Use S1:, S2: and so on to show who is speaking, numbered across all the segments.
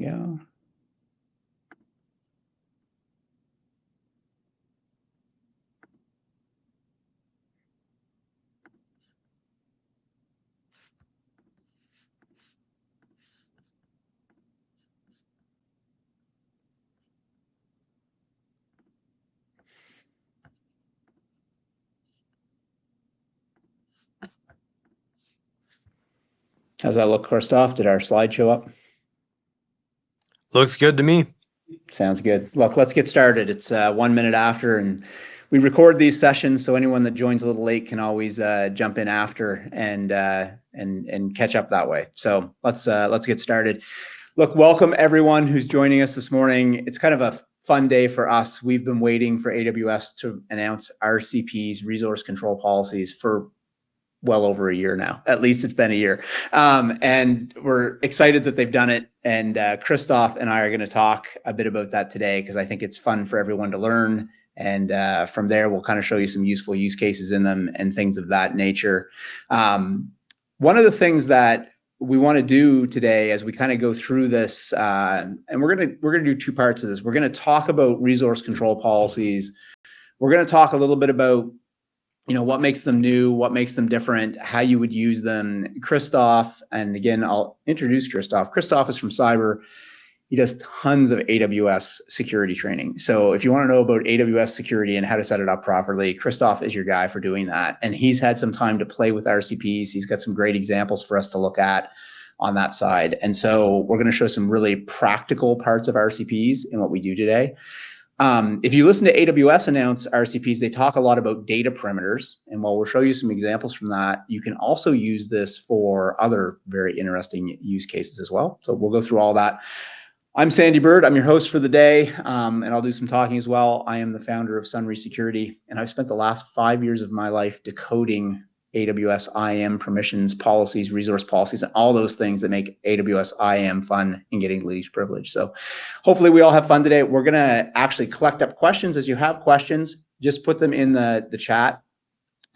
S1: go. How's that look, Christoph? Did our slide show up?
S2: Looks good to me.
S1: Sounds good. Look, let's get started. It's 1 minute after, and we record these sessions, so anyone that joins a little late can always jump in after and catch up that way. So let's get started. Look, welcome everyone who's joining us this morning. It's kind of a fun day for us. We've been waiting for AWS to announce RCPs, resource control policies, for well over a year now. At least it's been a year. And we're excited that they've done it. And Christoph and I are going to talk a bit about that today, because I think it's fun for everyone to learn. And from there, we'll kind of show you some useful use cases in them and things of that nature. One of the things that we want to do today as we kind of go through this, and we're gonna do two parts of this. We're going to talk about resource control policies. We're going to talk a little bit about what makes them new, what makes them different, how you would use them. Christoph, and again, I'll introduce Christoph. Christoph is from Cyber. He does tons of AWS security training. So if you want to know about AWS security and how to set it up properly, Christoph is your guy for doing that. And he's had some time to play with RCPs. He's got some great examples for us to look at on that side. And so we're going to show some really practical parts of RCPs in what we do today. If you listen to AWS announce RCPs, they talk a lot about data perimeters. And while we'll show you some examples from that, you can also use this for other very interesting use cases as well. So we'll go through all that. I'm Sandy Bird. I'm your host for the day, and I'll do some talking as well. I am the founder of Sunry Security, and I've spent the last 5 years of my life decoding AWS IAM permissions, policies, resource policies, and all those things that make AWS IAM fun and getting least privilege. So hopefully we all have fun today. We're going to actually collect up questions. As you have questions, just put them in the chat.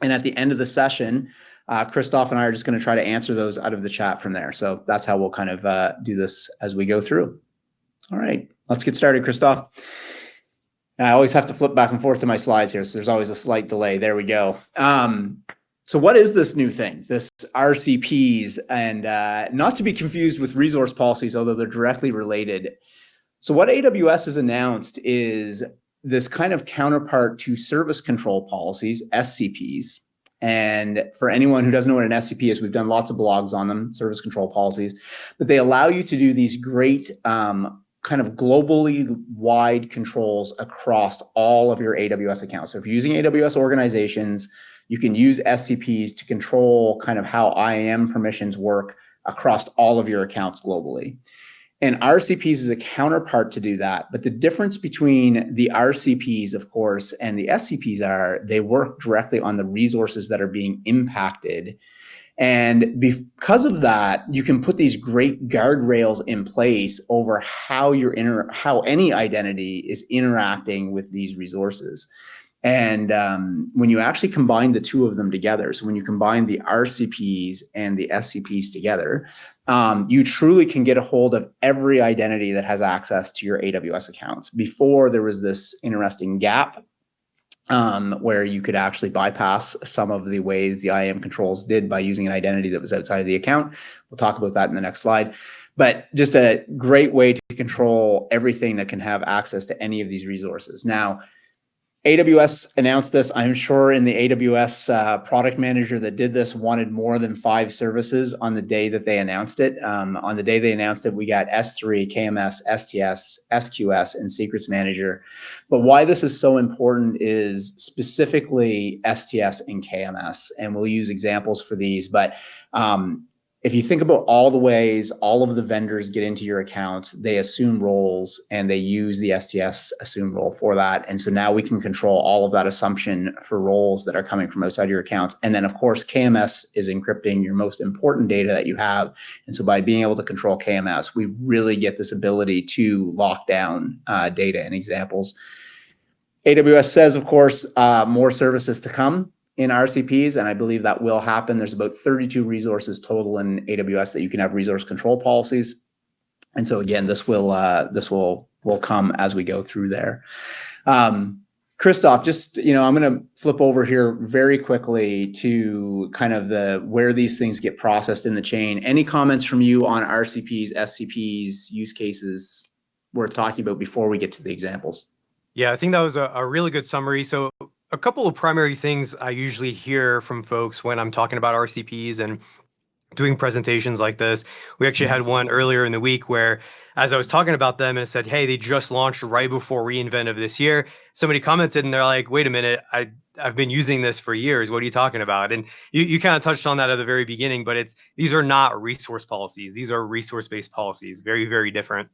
S1: And at the end of the session, Christoph and I are just going to try to answer those out of the chat from there. So that's how we'll kind of do this as we go through. All right, let's get started, Christoph. I always have to flip back and forth to my slides here, so there's always a slight delay. There we go. So what is this new thing, this RCPs, and not to be confused with resource policies, although they're directly related. So what AWS has announced is this kind of counterpart to service control policies, SCPs. And for anyone who doesn't know what an SCP is, we've done lots of blogs on them, service control policies, but they allow you to do these great kind of globally wide controls across all of your AWS accounts. So if you're using AWS organizations, you can use SCPs to control kind of how IAM permissions work across all of your accounts globally. And RCPs is a counterpart to do that. But the difference between the RCPs, of course, and the SCPs are they work directly on the resources that are being impacted. And because of that, you can put these great guardrails in place over how how any identity is interacting with these resources. And when you actually combine the two of them together, so when you combine the RCPs and the SCPs together, you truly can get a hold of every identity that has access to your AWS accounts. Before, there was this interesting gap where you could actually bypass some of the ways the IAM controls did by using an identity that was outside of the account. We'll talk about that in the next slide. But just a great way to control everything that can have access to any of these resources. Now, AWS announced this. I'm sure in the AWS product manager that did this wanted more than 5 services on the day that they announced it. On the day they announced it, we got S3, KMS, STS, SQS, and Secrets Manager. But why this is so important is specifically STS and KMS, and we'll use examples for these. But if you think about all the ways all of the vendors get into your accounts, they assume roles and they use the STS assume role for that. And so now we can control all of that assumption for roles that are coming from outside your accounts. And then of course, KMS is encrypting your most important data that you have. And so by being able to control KMS, we really get this ability to lock down data and examples. AWS says, of course, more services to come in RCPs, and I believe that will happen. There's about 32 resources total in AWS that you can have resource control policies. And so again, this will come as we go through there. Christoph, just, I'm going to flip over here very quickly to kind of where these things get processed in the chain. Any comments from you on RCPs, SCPs, use cases worth talking about before we get to the examples?
S2: Yeah, I think that was a really good summary. So a couple of primary things I usually hear from folks when I'm talking about RCPs and doing presentations like this. We actually had one earlier in the week where, as I was talking about them and it said, hey, they just launched right before reInvent of this year. Somebody commented and they're like, wait a minute, I've been using this for years. What are you talking about? And you kind of touched on that at the very beginning, but these are not resource policies. These are resource-based policies, very, very different.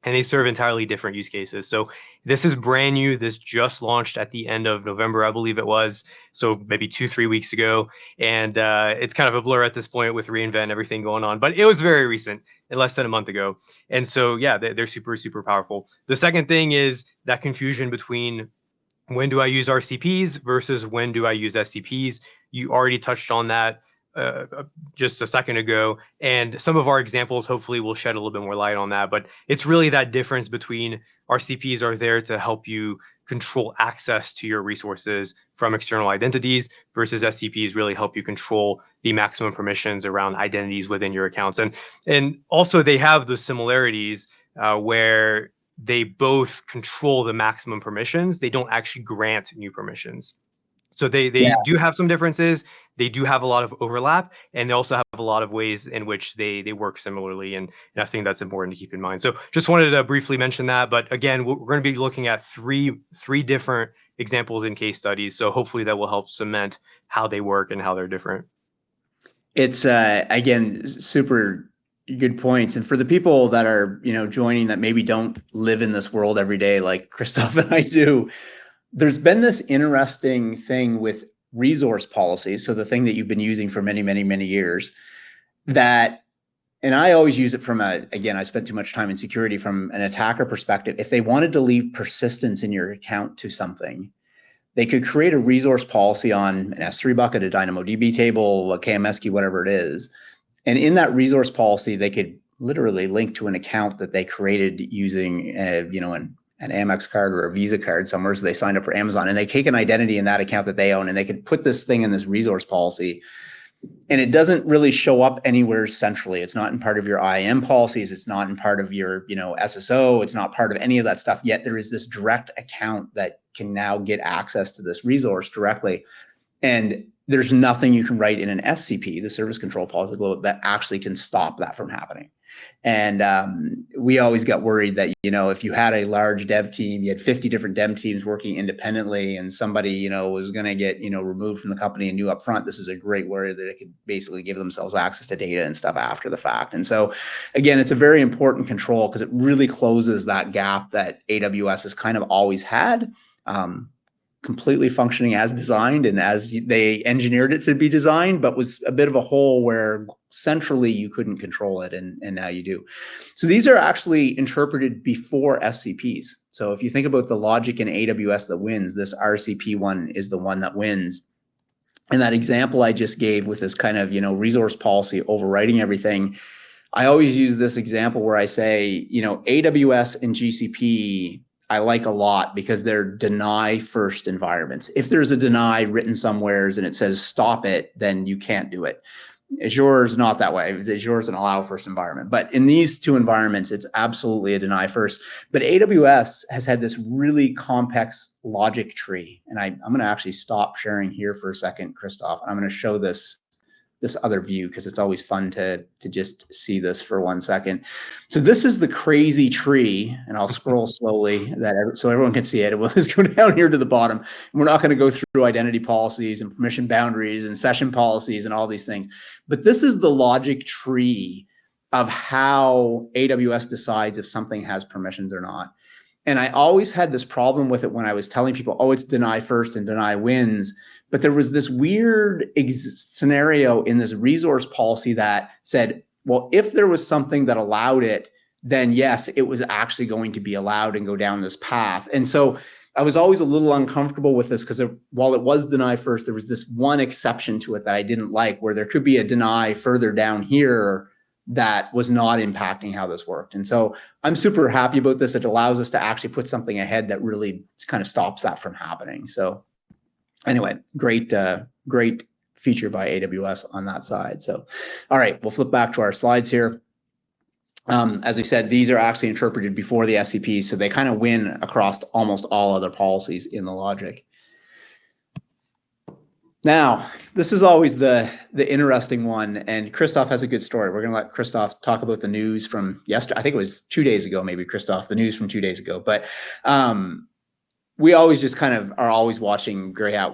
S2: And they serve entirely different use cases. So this is brand new. This just launched at the end of November, I believe it was. So maybe 2-3 weeks ago. And it's kind of a blur at this point with reInvent and everything going on. But it was very recent, less than a month ago. And so, yeah, they're super, super powerful. The second thing is that confusion between when do I use RCPs versus when do I use SCPs. You already touched on that just a second ago, and some of our examples hopefully will shed a little bit more light on that. But it's really that difference between RCPs are there to help you control access to your resources from external identities versus SCPs really help you control the maximum permissions around identities within your accounts. And also they have the similarities where they both control the maximum permissions. They don't actually grant new permissions. So they do have some differences. They do have a lot of overlap, and they also have a lot of ways in which they work similarly. And I think that's important to keep in mind. So just wanted to briefly mention that. But again, we're going to be looking at three different examples in case studies. So hopefully that will help cement how they work and how they're different.
S1: It's again, super good points. And for the people that are, joining that maybe don't live in this world every day like Christoph and I do, there's been this interesting thing with resource policies. So the thing that you've been using for many, many, many years that, and I always use it from again, I spent too much time in security from an attacker perspective. If they wanted to leave persistence in your account to something, they could create a resource policy on an S3 bucket, a DynamoDB table, a KMS key, whatever it is. And in that resource policy, they could literally link to an account that they created using, an Amex card or a Visa card somewhere. So they signed up for Amazon and they take an identity in that account that they own and they could put this thing in this resource policy. And it doesn't really show up anywhere centrally. It's not in part of your IAM policies. It's not in part of your, SSO. It's not part of any of that stuff. Yet there is this direct account that can now get access to this resource directly. And there's nothing you can write in an SCP, the service control policy, that actually can stop that from happening. And we always got worried that, if you had a large dev team, you had 50 different dev teams working independently and somebody, was going to get, removed from the company and knew up front, this is a great worry that they could basically give themselves access to data and stuff after the fact. And so, again, it's a very important control because it really closes that gap that AWS has kind of always had. Completely functioning as designed and as they engineered it to be designed, but was a bit of a hole where centrally you couldn't control it, and now you do. So these are actually interpreted before SCPs. So if you think about the logic in AWS that wins, this RCP one is the one that wins. And that example I just gave with this kind of, resource policy overriding everything, I always use this example where I say, AWS and GCP I like a lot because they're deny first environments. If there's a deny written somewheres and it says stop it, then you can't do it. Azure is not that way. Azure is an allow first environment. But in these two environments, it's absolutely a deny first. But AWS has had this really complex logic tree. And I'm going to actually stop sharing here for a second, Christoph. I'm going to show this other view because it's always fun to just see this for 1 second. So this is the crazy tree, and I'll scroll slowly so everyone can see it. We'll just go down here to the bottom. And we're not going to go through identity policies and permission boundaries and session policies and all these things. But this is the logic tree of how AWS decides if something has permissions or not. And I always had this problem with it when I was telling people, oh, it's deny first and deny wins. But there was this weird scenario in this resource policy that said, well, if there was something that allowed it, then yes, it was actually going to be allowed and go down this path. And so I was always a little uncomfortable with this because while it was deny first, there was this one exception to it that I didn't like, where there could be a deny further down here, that was not impacting how this worked. And so I'm super happy about this. It allows us to actually put something ahead that really kind of stops that from happening. So anyway, great feature by AWS on that side. So, all right, we'll flip back to our slides here. As we said, these are actually interpreted before the SCPs, so they kind of win across almost all other policies in the logic. Now, this is always the interesting one, and Christoph has a good story. We're going to let Christoph talk about the news from yesterday. I think it was 2 days ago, maybe, Christoph, the news from 2 days ago. But we always just kind of are always watching gray hat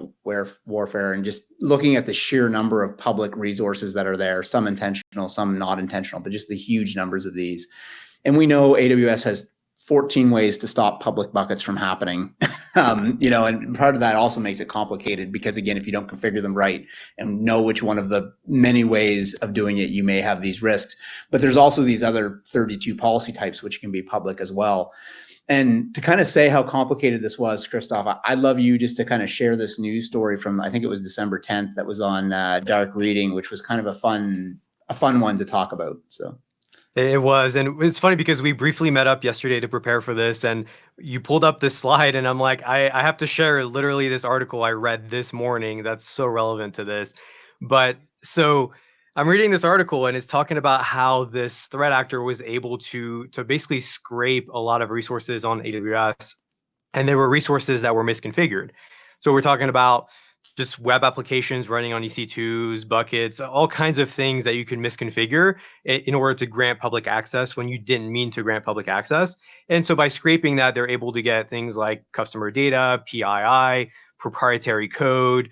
S1: warfare and just looking at the sheer number of public resources that are there, some intentional, some not intentional, but just the huge numbers of these. And we know AWS has 14 ways to stop public buckets from happening. And part of that also makes it complicated because, again, if you don't configure them right and know which one of the many ways of doing it, you may have these risks. But there's also these other 32 policy types which can be public as well. And to kind of say how complicated this was, Christoph, I'd love you just to kind of share this news story from, I think it was December 10th, that was on Dark Reading, which was kind of a fun one to talk about. So.
S2: It was, and it's funny because we briefly met up yesterday to prepare for this, and you pulled up this slide, and I'm like, I have to share literally this article I read this morning that's so relevant to this. But so I'm reading this article, and it's talking about how this threat actor was able to basically scrape a lot of resources on AWS, and there were resources that were misconfigured. So we're talking about just web applications running on EC2s, buckets, all kinds of things that you can misconfigure in order to grant public access when you didn't mean to grant public access. And so by scraping that, they're able to get things like customer data, PII, proprietary code,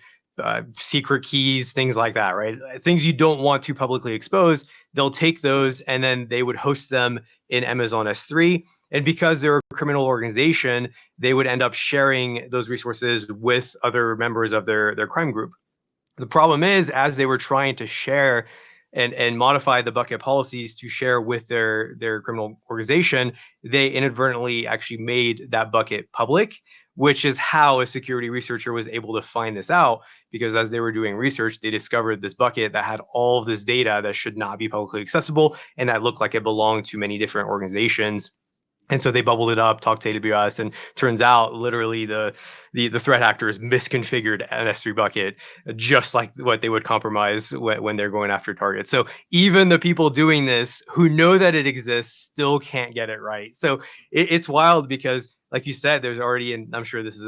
S2: secret keys, things like that, right? Things you don't want to publicly expose, they'll take those and then they would host them in Amazon S3. And because they're a criminal organization, they would end up sharing those resources with other members of their crime group. The problem is, as they were trying to share and modify the bucket policies to share with their criminal organization, they inadvertently actually made that bucket public, which is how a security researcher was able to find this out, because as they were doing research, they discovered this bucket that had all of this data that should not be publicly accessible and that looked like it belonged to many different organizations. And so they bubbled it up, talked to AWS, and turns out literally the threat actors misconfigured an S3 bucket, just like what they would compromise when they're going after targets. So even the people doing this who know that it exists still can't get it right. So it's wild because, like you said, there's already, and I'm sure this is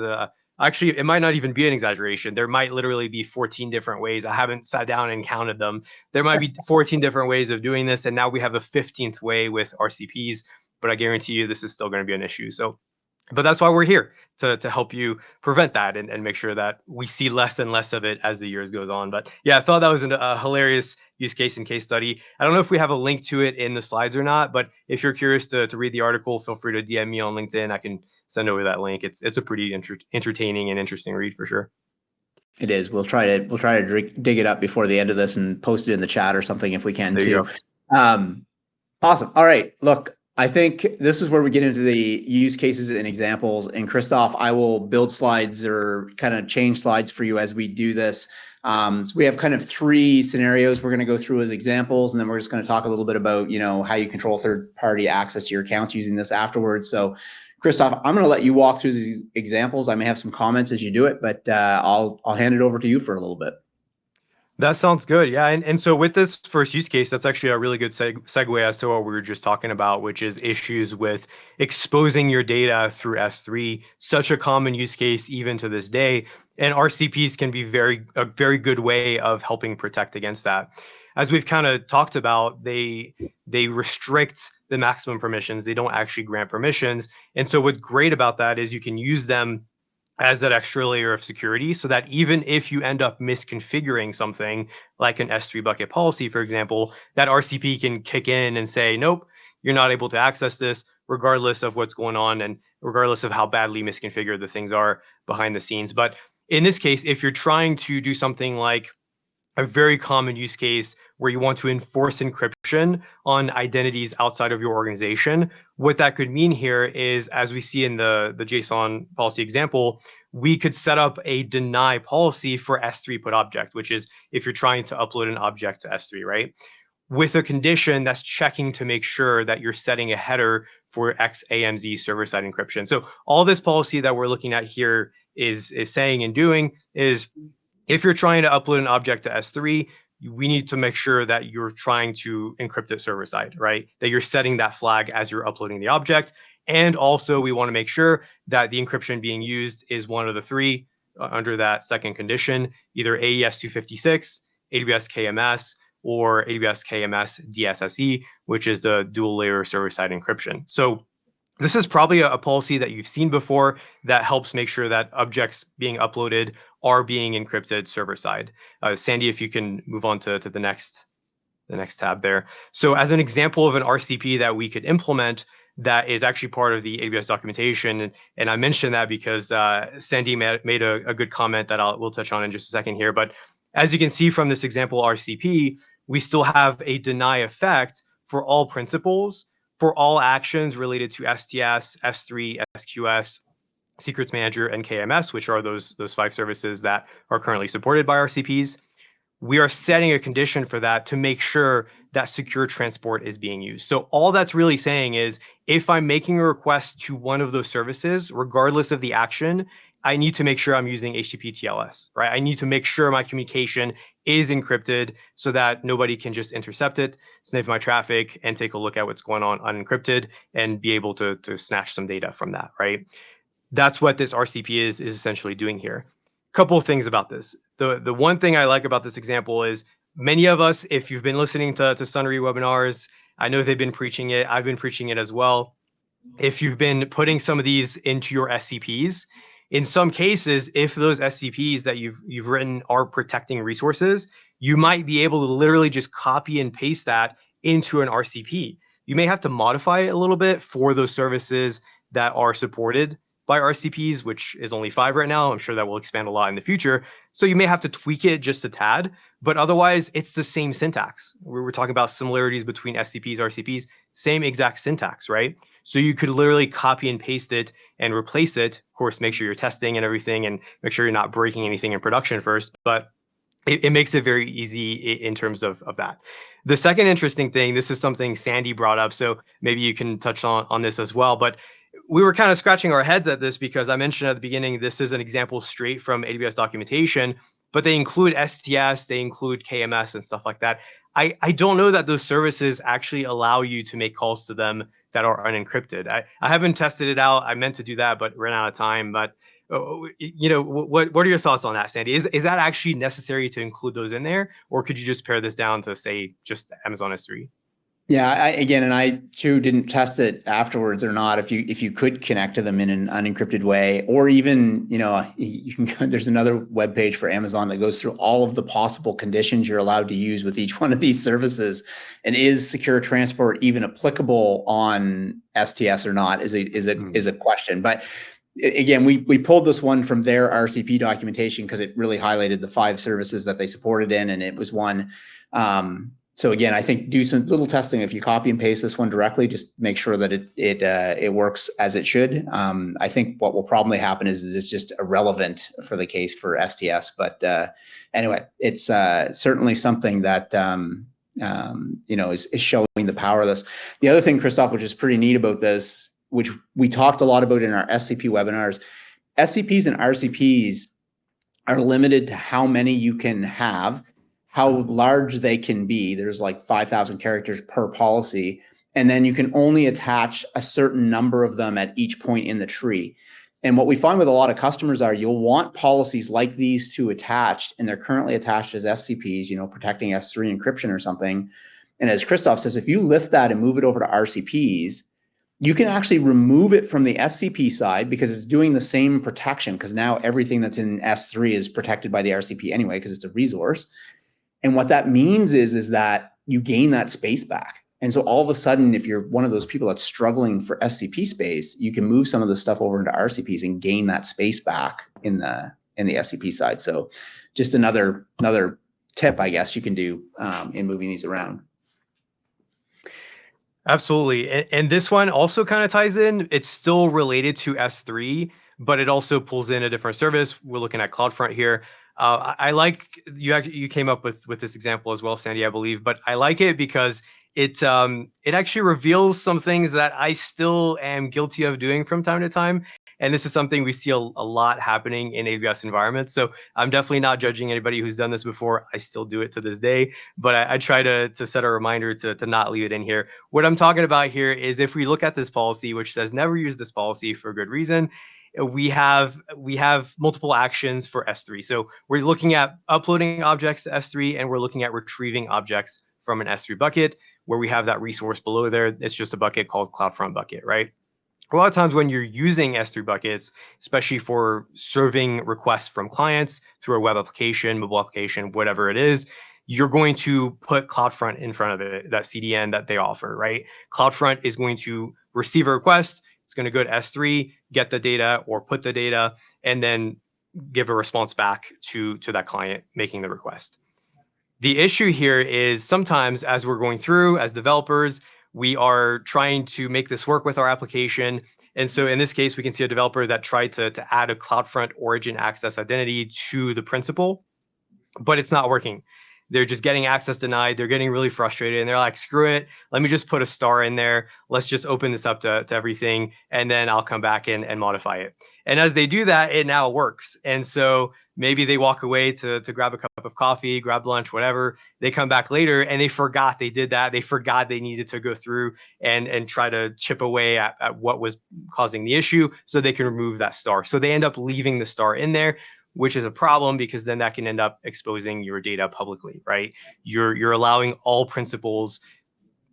S2: actually, it might not even be an exaggeration. There might literally be 14 different ways. I haven't sat down and counted them. There might be 14 different ways of doing this. And now we have a 15th way with RCPs. But I guarantee you this is still going to be an issue. So, but that's why we're here, to help you prevent that and make sure that we see less and less of it as the years goes on. But yeah, I thought that was a hilarious use case and case study. I don't know if we have a link to it in the slides or not, but if you're curious to read the article, feel free to DM me on LinkedIn. I can send over that link. It's a pretty entertaining and interesting read for sure.
S1: It is. We'll try to dig it up before the end of this and post it in the chat or something if we can
S2: there
S1: too. Awesome. All right. Look, I think this is where we get into the use cases and examples. And Christoph, I will build slides or kind of change slides for you as we do this. So we have kind of 3 scenarios we're going to go through as examples, and then we're just going to talk a little bit about, how you control third-party access to your accounts using this afterwards. So Christoph, I'm going to let you walk through these examples. I may have some comments as you do it, but I'll hand it over to you for a little bit.
S2: That sounds good. Yeah. And so with this first use case, that's actually a really good segue as to what we were just talking about, which is issues with exposing your data through S3, such a common use case even to this day. And RCPs can be a very good way of helping protect against that. As we've kind of talked about, they restrict the maximum permissions. They don't actually grant permissions. And so what's great about that is you can use them as that extra layer of security, so that even if you end up misconfiguring something like an S3 bucket policy, for example, that RCP can kick in and say, nope, you're not able to access this, regardless of what's going on and regardless of how badly misconfigured the things are behind the scenes. But in this case, if you're trying to do something like a very common use case where you want to enforce encryption on identities outside of your organization, what that could mean here is, as we see in the JSON policy example, we could set up a deny policy for S3 put object, which is if you're trying to upload an object to S3, right? with a condition that's checking to make sure that you're setting a header for XAMZ server-side encryption. So all this policy that we're looking at here is saying and doing is, if you're trying to upload an object to S3, we need to make sure that you're trying to encrypt it server-side, right? That you're setting that flag as you're uploading the object. And also, we want to make sure that the encryption being used is one of the three under that second condition, either AES 256, AWS KMS, or AWS KMS DSSE, which is the dual layer server-side encryption. So this is probably a policy that you've seen before that helps make sure that objects being uploaded are being encrypted server-side. Sandy, if you can move on to the next tab there. So as an example of an RCP that we could implement that is actually part of the AWS documentation, and I mentioned that because Sandy made a good comment that we'll touch on in just a second here. But as you can see from this example RCP, we still have a deny effect for all principals, for all actions related to STS, S3, SQS, Secrets Manager, and KMS, which are those 5 services that are currently supported by RCPs. We are setting a condition for that to make sure that secure transport is being used. So all that's really saying is, if I'm making a request to one of those services, regardless of the action, I need to make sure I'm using HTTP TLS, right? I need to make sure my communication is encrypted so that nobody can just intercept it, sniff my traffic, and take a look at what's going on unencrypted and be able to snatch some data from that, right? That's what this RCP is essentially doing here. Couple of things about this. The one thing I like about this example is, many of us, if you've been listening to Sunry webinars, I know they've been preaching it. I've been preaching it as well. If you've been putting some of these into your SCPs, in some cases, if those SCPs that you've written are protecting resources, you might be able to literally just copy and paste that into an RCP. You may have to modify it a little bit for those services that are supported by RCPs, which is only 5 right now. I'm sure that will expand a lot in the future. So you may have to tweak it just a tad, but otherwise it's the same syntax. We're talking about similarities between SCPs, RCPs, same exact syntax, right? So you could literally copy and paste it and replace it. Of course, make sure you're testing and everything and make sure you're not breaking anything in production first, but it makes it very easy in terms of that. The second interesting thing, this is something Sandy brought up, so maybe you can touch on this as well, but we were kind of scratching our heads at this because I mentioned at the beginning, this is an example straight from AWS documentation, but they include STS, they include KMS and stuff like that. I don't know that those services actually allow you to make calls to them that are unencrypted. I haven't tested it out. I meant to do that, but ran out of time. But what are your thoughts on that, Sandy? Is that actually necessary to include those in there, or could you just pare this down to say just Amazon S3?
S1: Yeah, I too didn't test it afterwards or not. If you could connect to them in an unencrypted way, or even you can. There's another web page for Amazon that goes through all of the possible conditions you're allowed to use with each one of these services, and is secure transport even applicable on STS or not? Is a question. But again, we pulled this one from their RCP documentation because it really highlighted the 5 services that they supported in, and it was one. So again, I think do some little testing. If you copy and paste this one directly, just make sure that it works as it should. I think what will probably happen is it's just irrelevant for the case for STS. But anyway, it's certainly something that is showing the power of this. The other thing, Christoph, which is pretty neat about this, which we talked a lot about in our SCP webinars, SCPs and RCPs are limited to how many you can have, how large they can be. There's like 5,000 characters per policy. And then you can only attach a certain number of them at each point in the tree. And what we find with a lot of customers are, you'll want policies like these two attached, and they're currently attached as SCPs, protecting S3 encryption or something. And as Christoph says, if you lift that and move it over to RCPs, you can actually remove it from the SCP side because it's doing the same protection, because now everything that's in S3 is protected by the RCP anyway, because it's a resource. And what that means is that you gain that space back. And so all of a sudden, if you're one of those people that's struggling for SCP space, you can move some of the stuff over into RCPs and gain that space back in the SCP side. So just another tip, I guess, you can do in moving these around.
S2: Absolutely. And this one also kind of ties in. It's still related to S3, but it also pulls in a different service. We're looking at CloudFront here. I like you came up with this example as well, Sandy, I believe, but I like it because it actually reveals some things that I still am guilty of doing from time to time. And this is something we see a lot happening in AWS environments. So I'm definitely not judging anybody who's done this before. I still do it to this day, but I try to set a reminder to not leave it in here. What I'm talking about here is if we look at this policy, which says never use this policy for a good reason, we have multiple actions for S3. So we're looking at uploading objects to S3, and we're looking at retrieving objects from an S3 bucket where we have that resource below there. It's just a bucket called CloudFront bucket, right? A lot of times when you're using S3 buckets, especially for serving requests from clients through a web application, mobile application, whatever it is, you're going to put CloudFront in front of it, that CDN that they offer, right? CloudFront is going to receive a request. It's going to go to S3, get the data or put the data, and then give a response back to that client making the request. The issue here is sometimes as we're going through as developers, we are trying to make this work with our application. And so in this case, we can see a developer that tried to add a CloudFront origin access identity to the principal, but it's not working. They're just getting access denied. They're getting really frustrated and they're like, screw it. Let me just put a star in there. Let's just open this up to everything. And then I'll come back and modify it. And as they do that, it now works. And so maybe they walk away to grab a cup of coffee, grab lunch, whatever. They come back later and they forgot they did that. They forgot they needed to go through and try to chip away at what was causing the issue so they can remove that star. So they end up leaving the star in there, which is a problem because then that can end up exposing your data publicly, right? You're allowing all principals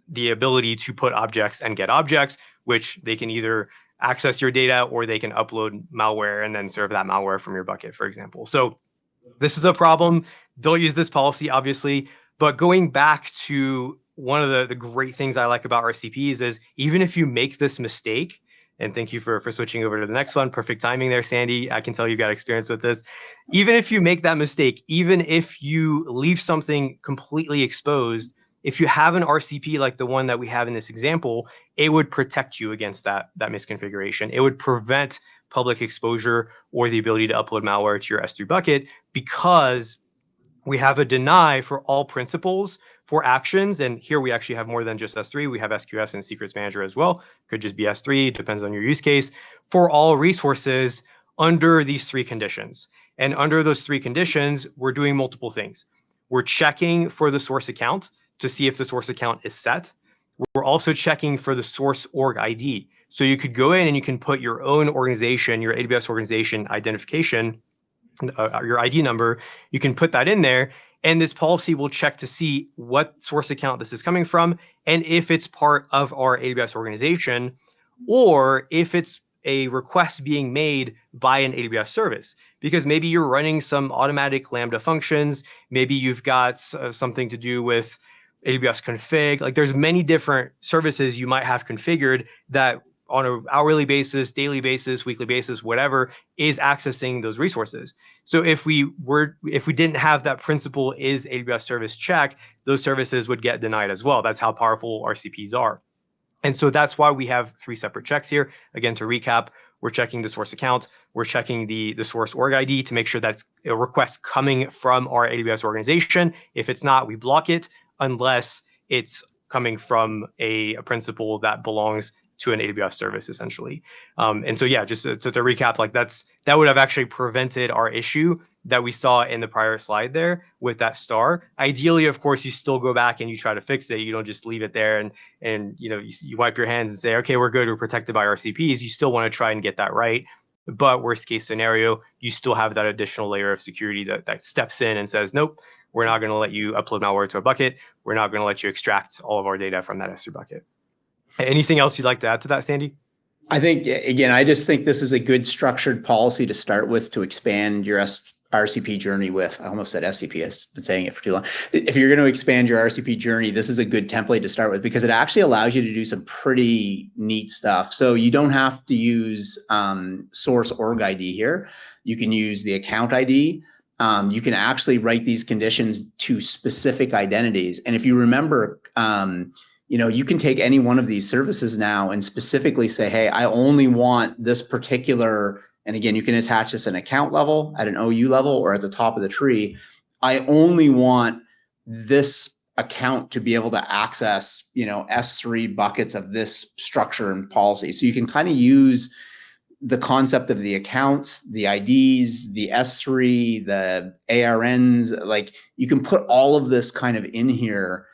S2: the ability to put objects and get objects, which they can either access your data or they can upload malware and then serve that malware from your bucket, for example. So this is a problem. Don't use this policy, obviously. But going back to one of the great things I like about RCPs is even if you make this mistake, and thank you for switching over to the next one. Perfect timing there, Sandy. I can tell you've got experience with this. Even if you make that mistake, even if you leave something completely exposed, if you have an RCP like the one that we have in this example, it would protect you against that misconfiguration. It would prevent public exposure or the ability to upload malware to your S3 bucket because we have a deny for all principals for actions. And here we actually have more than just S3. We have SQS and Secrets Manager as well. Could just be S3, depends on your use case, for all resources under these three conditions. And under those three conditions, we're doing multiple things. We're checking for the source account to see if the source account is set. We're also checking for the source org ID. So you could go in and you can put your own organization, your AWS organization identification, your ID number, you can put that in there. And this policy will check to see what source account this is coming from and if it's part of our AWS organization or if it's a request being made by an AWS service. Because maybe you're running some automatic Lambda functions. Maybe you've got something to do with AWS config. Like there's many different services you might have configured that on an hourly basis, daily basis, weekly basis, whatever, is accessing those resources. So if we didn't have that principal is AWS service check, those services would get denied as well. That's how powerful RCPs are. And so that's why we have three separate checks here. Again, to recap, we're checking the source account, we're checking the source org ID to make sure that's a request coming from our AWS organization. If it's not, we block it unless it's coming from a principal that belongs to an AWS service, essentially. And so, yeah, just to recap, like that would have actually prevented our issue that we saw in the prior slide there with that star. Ideally, of course, you still go back and you try to fix it. You don't just leave it there and you wipe your hands and say, okay, we're good, we're protected by RCPs. You still want to try and get that right. But worst case scenario, you still have that additional layer of security that steps in and says, nope, we're not going to let you upload malware to a bucket. We're not going to let you extract all of our data from that S3 bucket. Anything else you'd like to add to that, Sandy?
S1: I think, again, I just think this is a good structured policy to start with to expand your RCP journey with. I almost said SCP, I've been saying it for too long. If you're going to expand your RCP journey, this is a good template to start with because it actually allows you to do some pretty neat stuff. So you don't have to use source org ID here. You can use the account ID. You can actually write these conditions to specific identities. And if you remember, you can take any one of these services now and specifically say, hey, I only want this particular and again, you can attach this at an account level, at an OU level, or at the top of the tree. I only want this account to be able to access, S3 buckets of this structure and policy. So you can kind of use the concept of the accounts, the IDs, the S3, the ARNs, like you can put all of this kind of in here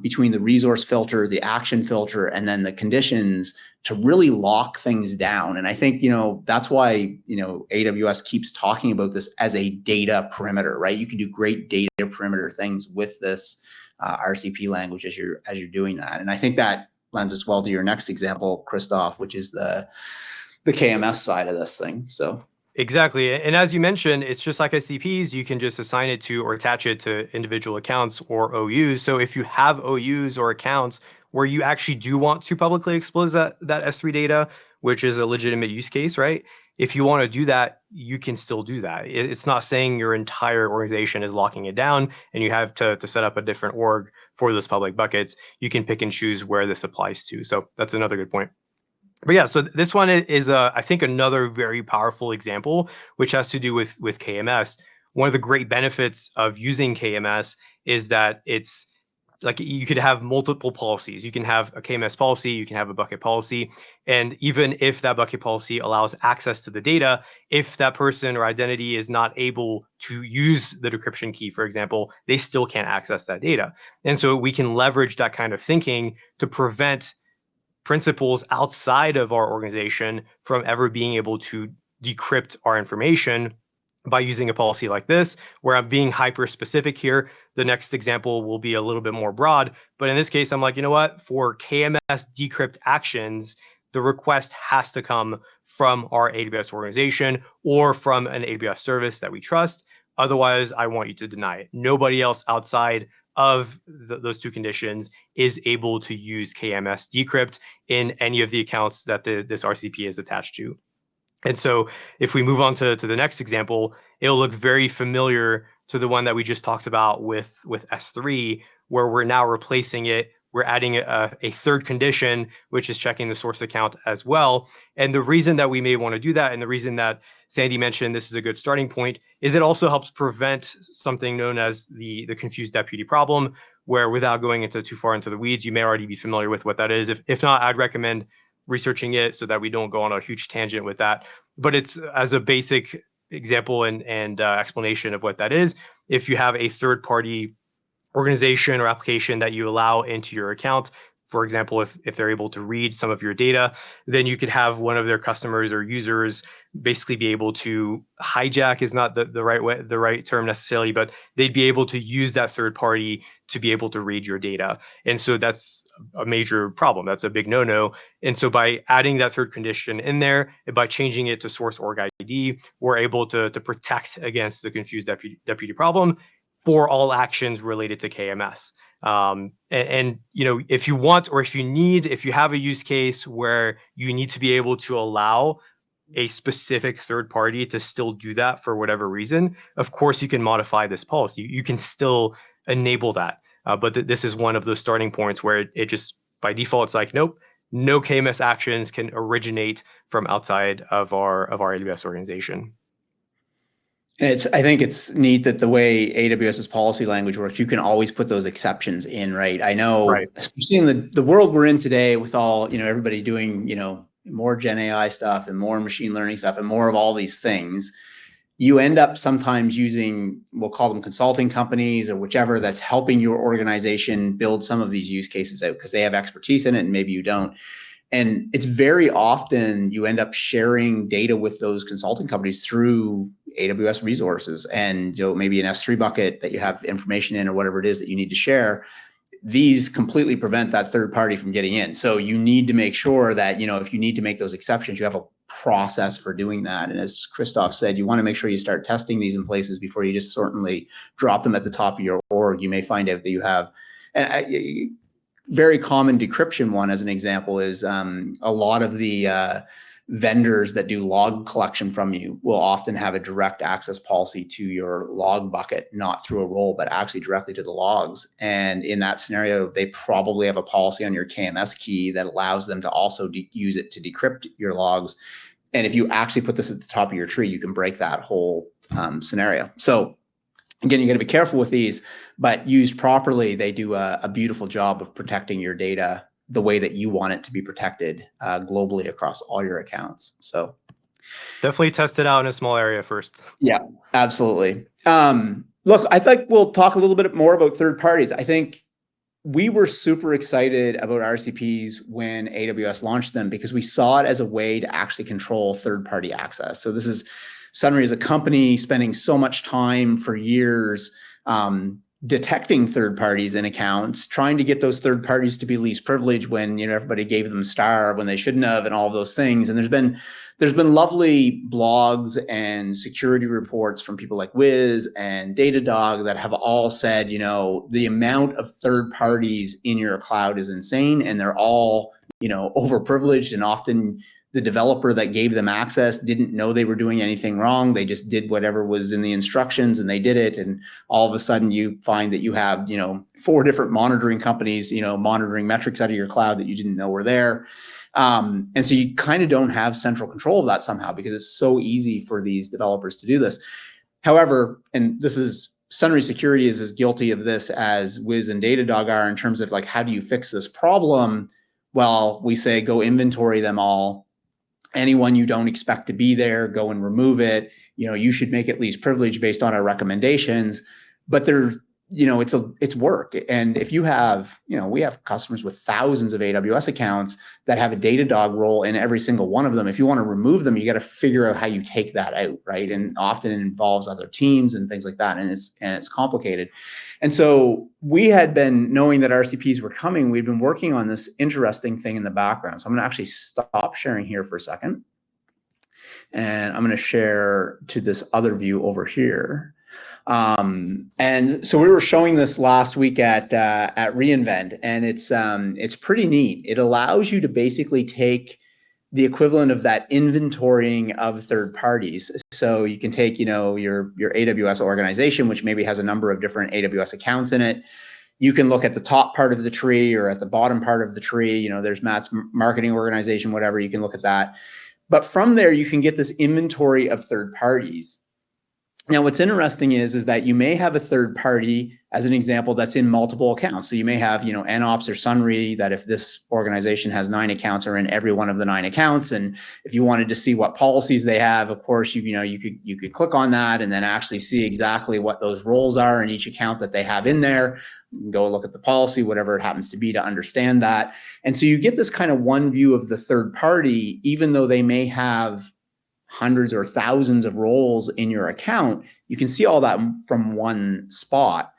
S1: between the resource filter, the action filter, and then the conditions to really lock things down. And I think, that's why, AWS keeps talking about this as a data perimeter, right? You can do great data perimeter things with this RCP language as you're doing that. And I think that lends us well to your next example, Christoph, which is the KMS side of this thing. So
S2: exactly. And as you mentioned, it's just like SCPs, you can just assign it to or attach it to individual accounts or OUs. So if you have OUs or accounts where you actually do want to publicly expose that S3 data, which is a legitimate use case, right? If you want to do that, you can still do that. It's not saying your entire organization is locking it down and you have to set up a different org for those public buckets. You can pick and choose where this applies to. So that's another good point. But yeah, so this one is I think another very powerful example, which has to do with KMS. One of the great benefits of using KMS is that it's like you could have multiple policies. You can have a KMS policy, you can have a bucket policy. And even if that bucket policy allows access to the data, if that person or identity is not able to use the decryption key, for example, they still can't access that data. And so we can leverage that kind of thinking to prevent principals outside of our organization from ever being able to decrypt our information by using a policy like this, where I'm being hyper specific here. The next example will be a little bit more broad, but in this case, I'm like, you know what? For KMS decrypt actions, the request has to come from our AWS organization or from an AWS service that we trust. Otherwise, I want you to deny it. Nobody else outside of those two conditions is able to use KMS decrypt in any of the accounts that this RCP is attached to. And so if we move on to the next example, it'll look very familiar to the one that we just talked about with S3, where we're now replacing it. We're adding a third condition, which is checking the source account as well. And the reason that we may want to do that, and the reason that Sandy mentioned this is a good starting point, is it also helps prevent something known as the confused deputy problem, where without going into too far into the weeds, you may already be familiar with what that is. If not, I'd recommend researching it so that we don't go on a huge tangent with that. But it's as a basic example and explanation of what that is. If you have a third-party organization or application that you allow into your account, for example, if they're able to read some of your data, then you could have one of their customers or users basically be able to hijack, is not the right term necessarily, but they'd be able to use that third party to be able to read your data. And so that's a major problem. That's a big no-no. And so by adding that third condition in there, and by changing it to source org ID, we're able to protect against the confused deputy problem for all actions related to KMS. And if you want, or if you have a use case where you need to be able to allow a specific third party to still do that for whatever reason, of course you can modify this policy. You can still enable that. But this is one of those starting points where it just by default, it's like, nope, no KMS actions can originate from outside of our AWS organization.
S1: And I think it's neat that the way AWS's policy language works, you can always put those exceptions in, right? I know,
S2: right,
S1: especially in the world we're in today with all, everybody doing, more Gen AI stuff and more machine learning stuff and more of all these things, you end up sometimes using, we'll call them consulting companies or whichever, that's helping your organization build some of these use cases out because they have expertise in it and maybe you don't. And it's very often you end up sharing data with those consulting companies through AWS resources and maybe an S3 bucket that you have information in or whatever it is that you need to share. These completely prevent that third party from getting in. So you need to make sure that, if you need to make those exceptions, you have a process for doing that. And as Christoph said, you want to make sure you start testing these in places before you just certainly drop them at the top of your org. You may find out that you have very common decryption one, as an example, is a lot of the vendors that do log collection from you will often have a direct access policy to your log bucket, not through a role, but actually directly to the logs. And in that scenario, they probably have a policy on your KMS key that allows them to also use it to decrypt your logs. And if you actually put this at the top of your tree, you can break that whole scenario. So again, you got to be careful with these, but used properly, they do a beautiful job of protecting your data the way that you want it to be protected globally across all your accounts. So
S2: definitely test it out in a small area first.
S1: yeah, absolutely. Look, I think we'll talk a little bit more about third parties. I think we were super excited about RCPs when AWS launched them because we saw it as a way to actually control third-party access. So this is Sunray as a company spending so much time for years detecting third parties in accounts, trying to get those third parties to be least privileged when everybody gave them star when they shouldn't have, and all of those things. And there's been lovely blogs and security reports from people like Wiz and Datadog that have all said, the amount of third parties in your cloud is insane, and they're all, overprivileged, and often the developer that gave them access didn't know they were doing anything wrong. They just did whatever was in the instructions and they did it. And all of a sudden you find that you have, 4 different monitoring companies, monitoring metrics out of your cloud that you didn't know were there. And so you kind of don't have central control of that somehow because it's so easy for these developers to do this. However, and this is Sunray Security is as guilty of this as Wiz and Datadog are in terms of like, how do you fix this problem? Well, we say go inventory them all. Anyone you don't expect to be there, go and remove it. You should make it least privilege based on our recommendations. But there's, it's work. And if you have, we have customers with thousands of AWS accounts that have a Datadog role in every single one of them. If you want to remove them, you got to figure out how you take that out, right? And often it involves other teams and things like that. And it's complicated. And so we had been knowing that RCPs were coming. We've been working on this interesting thing in the background. So I'm going to actually stop sharing here for a second. And I'm going to share to this other view over here. And so we were showing this last week at reInvent, and it's pretty neat. It allows you to basically take the equivalent of that inventorying of third parties. So you can take, your AWS organization, which maybe has a number of different AWS accounts in it. You can look at the top part of the tree or at the bottom part of the tree. There's Matt's marketing organization, whatever. You can look at that. But from there, you can get this inventory of third parties. Now, what's interesting is that you may have a third party, as an example, that's in multiple accounts. So you may have, NOps or Sunray, that if this organization has 9 accounts, are in every one of the 9 accounts. And if you wanted to see what policies they have, of course, you could click on that and then actually see exactly what those roles are in each account that they have in there. You can go look at the policy, whatever it happens to be, to understand that. And so you get this kind of one view of the third party, even though they may have hundreds or thousands of roles in your account, you can see all that from one spot.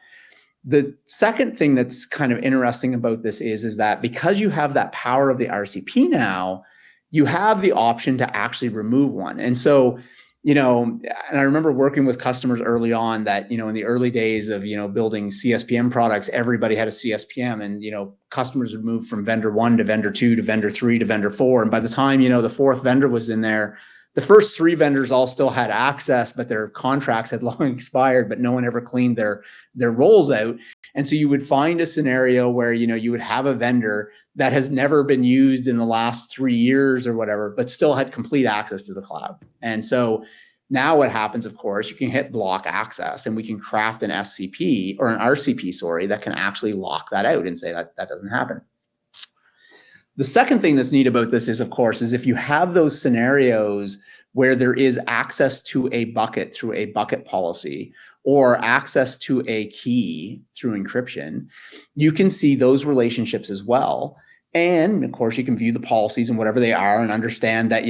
S1: The second thing that's kind of interesting about this is that because you have that power of the RCP now, you have the option to actually remove one. And so, and I remember working with customers early on that, in the early days of, building CSPM products, everybody had a CSPM, and, customers would move from vendor 1 to vendor 2 to vendor 3 to vendor 4. And by the time, the 4th vendor was in there, the first 3 vendors all still had access, but their contracts had long expired, but no one ever cleaned their roles out. And so you would find a scenario where, you would have a vendor that has never been used in the last 3 years or whatever, but still had complete access to the cloud. And so now what happens, of course, you can hit block access, and we can craft an SCP or an RCP, that can actually lock that out and say that doesn't happen. The second thing that's neat about this is, of course, if you have those scenarios where there is access to a bucket through a bucket policy or access to a key through encryption, you can see those relationships as well. And of course, you can view the policies and whatever they are and understand that,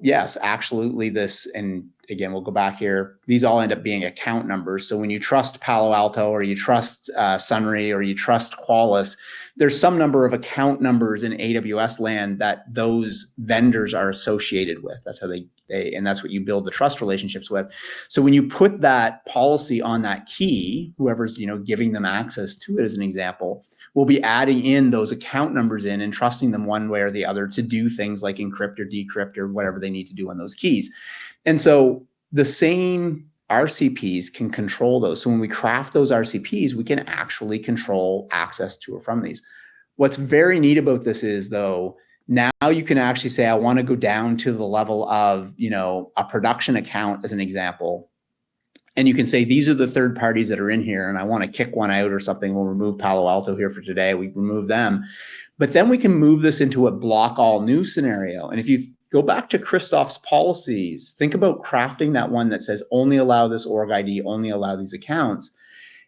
S1: yes, absolutely this, and again, we'll go back here, these all end up being account numbers. So when you trust Palo Alto or you trust Sunray or you trust Qualys, there's some number of account numbers in AWS land that those vendors are associated with. That's how they and that's what you build the trust relationships with. So when you put that policy on that key, whoever's, giving them access to it, as an example, will be adding in those account numbers in and trusting them one way or the other to do things like encrypt or decrypt or whatever they need to do on those keys. And so the same RCPs can control those. So when we craft those RCPs, we can actually control access to or from these. What's very neat about this is, though, Now you can actually say, I want to go down to the level of, a production account as an example. And you can say, these are the third parties that are in here, and I want to kick one out or something. We'll remove Palo Alto here for today. We remove them. But then we can move this into a block all new scenario. And if you go back to Christoph's policies, think about crafting that one that says only allow this org ID, only allow these accounts.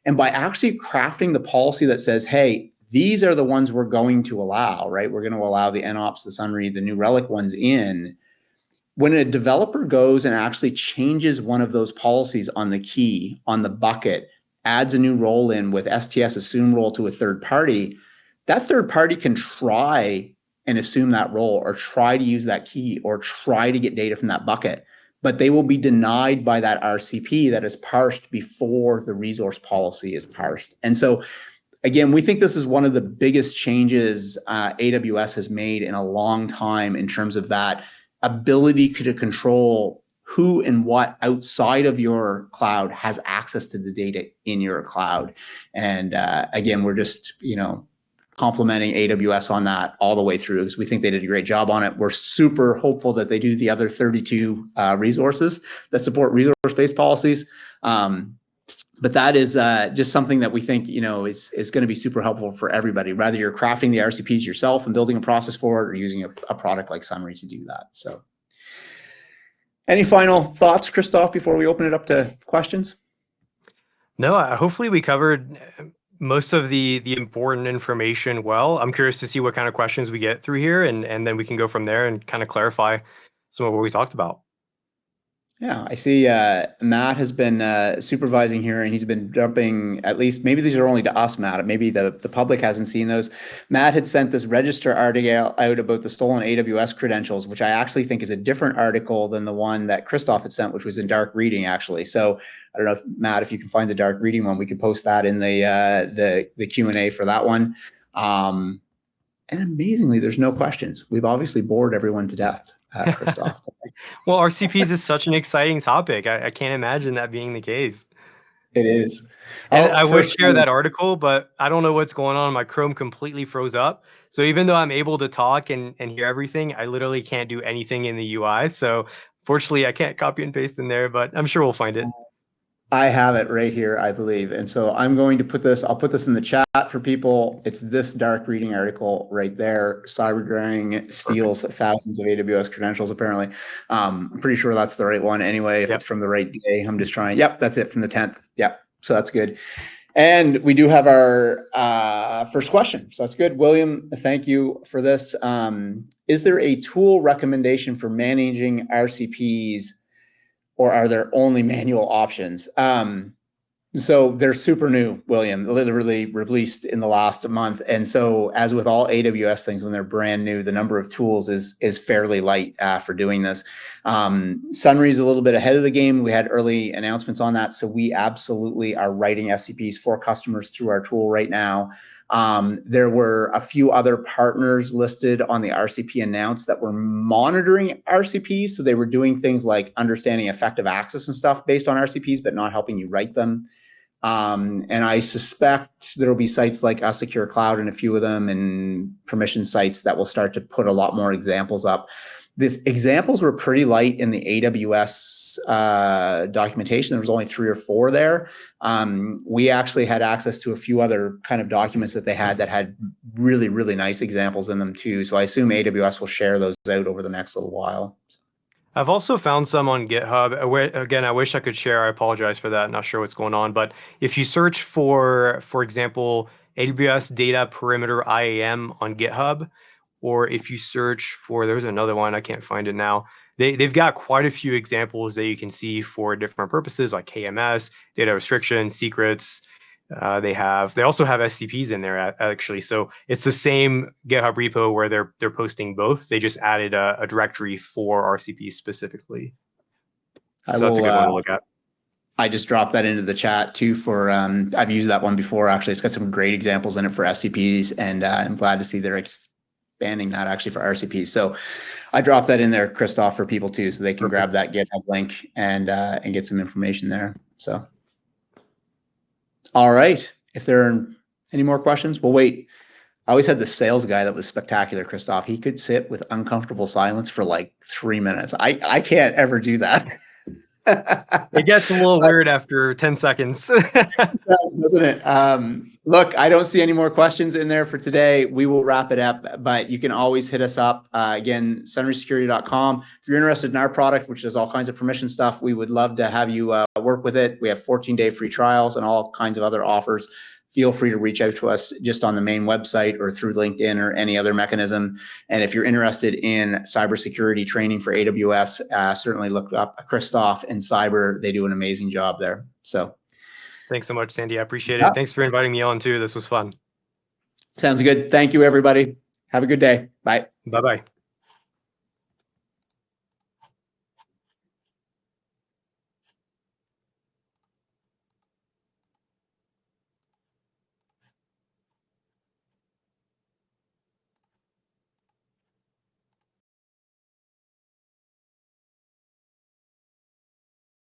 S1: And by actually crafting the policy that says, hey, these are the ones we're going to allow, right? We're going to allow the NOps, the Sunread, the New Relic ones in. When a developer goes and actually changes one of those policies on the key, on the bucket, adds a new role in with STS assume role to a third party, that third party can try and assume that role or try to use that key or try to get data from that bucket, but they will be denied by that RCP that is parsed before the resource policy is parsed. And so, again, we think this is one of the biggest changes AWS has made in a long time in terms of that ability to control who and what outside of your cloud has access to the data in your cloud. And again, we're just, complimenting AWS on that all the way through because we think they did a great job on it. We're super hopeful that they do the other 32 resources that support resource-based policies. But that is just something that we think, is going to be super helpful for everybody, whether you're crafting the RCPs yourself and building a process for it or using a product like Sunread to do that. So any final thoughts, Christoph, before we open it up to questions?
S2: No, hopefully we covered most of the important information well. I'm curious to see what kind of questions we get through here, and then we can go from there and kind of clarify some of what we talked about.
S1: Yeah, I see Matt has been supervising here, and he's been dumping, at least, maybe these are only to us, Matt. Maybe the public hasn't seen those. Matt had sent this register article out about the stolen AWS credentials, which I actually think is a different article than the one that Christoph had sent, which was in dark reading, actually. So I don't know, Matt, if you can find the dark reading one, we could post that in the Q&A for that one. And amazingly, there's no questions. We've obviously bored everyone to death, Christoph.
S2: Well, RCPs is such an exciting topic. I can't imagine that being the case.
S1: It is.
S2: And I would share that article, but I don't know what's going on. My Chrome completely froze up. So even though I'm able to talk and hear everything, I literally can't do anything in the UI. So fortunately, I can't copy and paste in there, but I'm sure we'll find it.
S1: I have it right here, I believe. And so I'm going to put this, I'll put this in the chat for people. It's this dark reading article right there. Cyberdrang steals thousands of AWS credentials, apparently. I'm pretty sure that's the right one anyway, if it's from the right day. I'm just trying. Yep, that's it, from the 10th. Yep, so that's good. And we do have our first question. So that's good. William, thank you for this. Is there a tool recommendation for managing RCPs, or are there only manual options? So they're super new, William, literally released in the last month. And so as with all AWS things, when they're brand new, the number of tools is fairly light for doing this. Sunread's a little bit ahead of the game. We had early announcements on that. So we absolutely are writing SCPs for customers through our tool right now. There were a few other partners listed on the RCP announced that were monitoring RCPs. So they were doing things like understanding effective access and stuff based on RCPs, but not helping you write them. And I suspect there will be sites like A Secure Cloud and a few of them, and permission sites that will start to put a lot more examples up. These examples were pretty light in the AWS documentation. There was only 3 or 4 there. We actually had access to a few other kind of documents that they had really, really nice examples in them too. So I assume AWS will share those out over the next little while.
S2: I've also found some on GitHub. Again, I wish I could share. I apologize for that. Not sure what's going on. But if you search for example, AWS Data Perimeter IAM on GitHub, or if you search for, there's another one, I can't find it now. They've got quite a few examples that you can see for different purposes, like KMS, data restriction, secrets. They also have SCPs in there actually. So it's the same GitHub repo where they're posting both. They just added a directory for RCPs specifically. So that's a good one to look at.
S1: I just dropped that into the chat too for, I've used that one before actually. It's got some great examples in it for SCPs, and I'm glad to see they're expanding that actually for RCPs. So I dropped that in there, Christoph, for people too, so they can grab that GitHub link and get some information there. So. All right. If there are any more questions, we'll wait I always had the sales guy that was spectacular, Christoph. He could sit with uncomfortable silence for like 3 minutes. I can't ever do that.
S2: It gets a little weird after 10 seconds.
S1: Doesn't it? Look, I don't see any more questions in there for today. We will wrap it up, but you can always hit us up. Again, centerysecurity.com. If you're interested in our product, which does all kinds of permission stuff, we would love to have you work with it. We have 14-day free trials and all kinds of other offers. Feel free to reach out to us just on the main website or through LinkedIn or any other mechanism. And if you're interested in cybersecurity training for AWS, certainly look up Christoph and Cyber. They do an amazing job there. So
S2: thanks so much, Sandy. I appreciate it. Thanks for inviting me on too. This was fun.
S1: Sounds good. Thank you, everybody. Have a good day. Bye.
S2: Bye-bye.